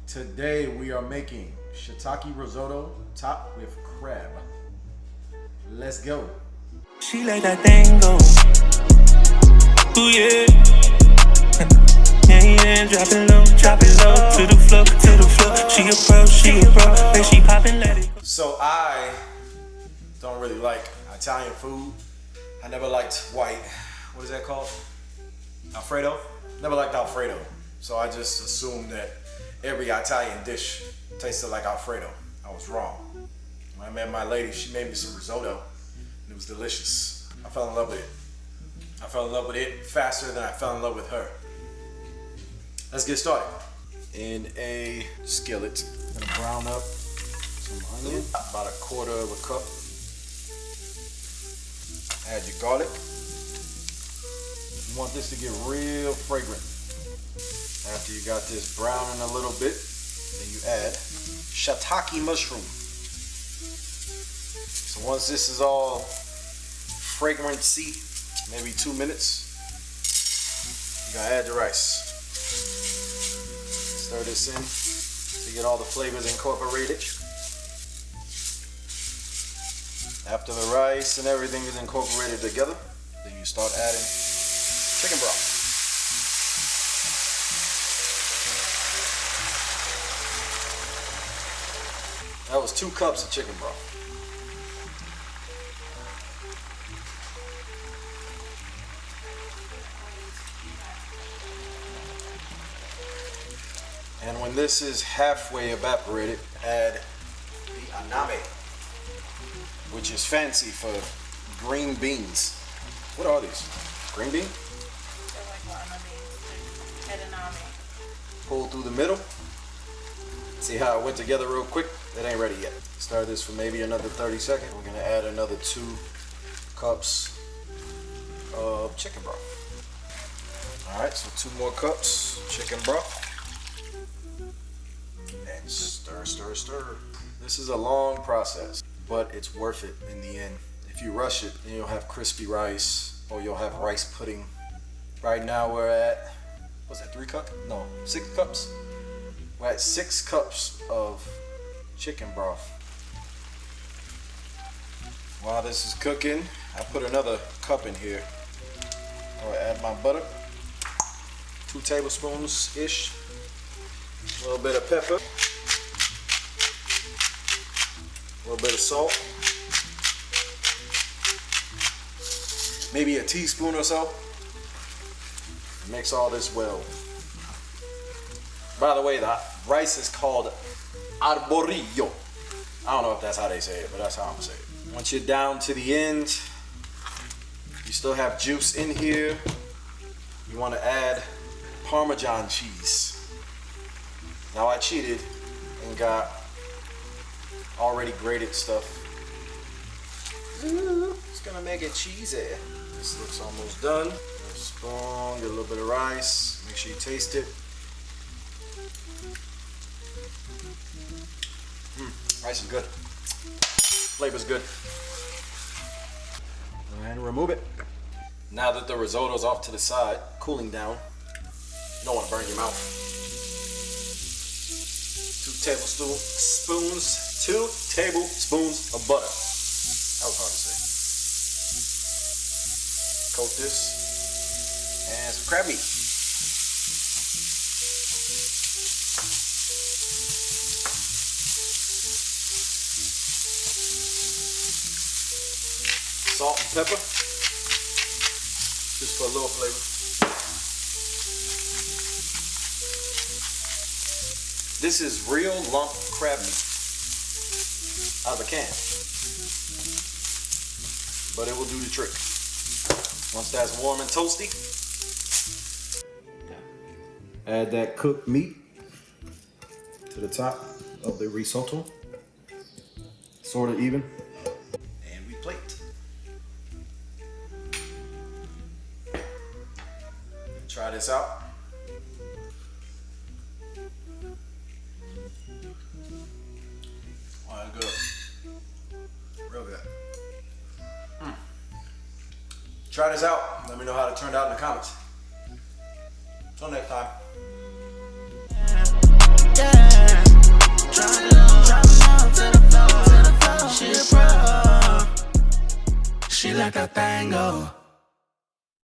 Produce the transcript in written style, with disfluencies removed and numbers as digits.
Today we are making shiitake risotto topped with crab. Let's go. She let that thing go. Ooh yeah. Yeah, drop it low to the floor, She a pro, and she poppin', let it go. So I don't really like Italian food. I never liked white, what is that called? Alfredo? Never liked Alfredo. So I just assumed that every Italian dish tasted like Alfredo. I was wrong. When I met my lady, she made me some risotto and it was delicious. I fell in love with it. I fell in love with it faster than I fell in love with her. Let's get started. In a skillet, I'm gonna brown up some onion, about 1/4 cup. Add your garlic. You want this to get real fragrant. After you got this browning a little bit, then you add shiitake mushroom. So once this is all fragrancy, maybe 2 minutes, you're gonna add the rice. Stir this in to get all the flavors incorporated. After the rice and everything is incorporated together, then you start adding chicken broth. That was 2 cups of chicken broth. And when this is halfway evaporated, add the aname, which is fancy for green beans. What are these? Green bean? They're like lima beans, edamame. Pull through the middle. See how it went together real quick? It ain't ready yet. Stir this for maybe another 30 seconds. We're gonna add another 2 cups of chicken broth. All right, so 2 more cups chicken broth. And stir, stir, stir. This is a long process, but it's worth it in the end. If you rush it, then you'll have crispy rice or you'll have rice pudding. Right now we're at, what's that, 3 cups? No, 6 cups. We're at 6 cups of chicken broth. While this is cooking, I put another cup in here. I'll add my butter, 2 tablespoons-ish, a little bit of pepper, a little bit of salt, maybe a teaspoon or so. Mix all this well. By the way, the rice is called arborillo. I don't know if that's how they say it, but that's how I'm gonna say it. Once you're down to the end, you still have juice in here. You want to add Parmesan cheese. Now I cheated and got already grated stuff. Ooh, it's gonna make it cheesy. This looks almost done. A spoon, get a little bit of rice. Make sure you taste it. Rice is good. Flavor's good. And remove it. Now that the risotto's off to the side, cooling down, you don't want to burn your mouth. 2 tablespoons of butter. That was hard to say. Coat this and some crab meat. Salt and pepper, just for a little flavor. This is real lump crab meat out of a can, but it will do the trick. Once that's warm and toasty, add that cooked meat to the top of the risotto, sort of even, and we plate. Try this out. Wow, good. Real good. Try this out. Let me know how it turned out in the comments. Until next time. Yeah. she like a tango.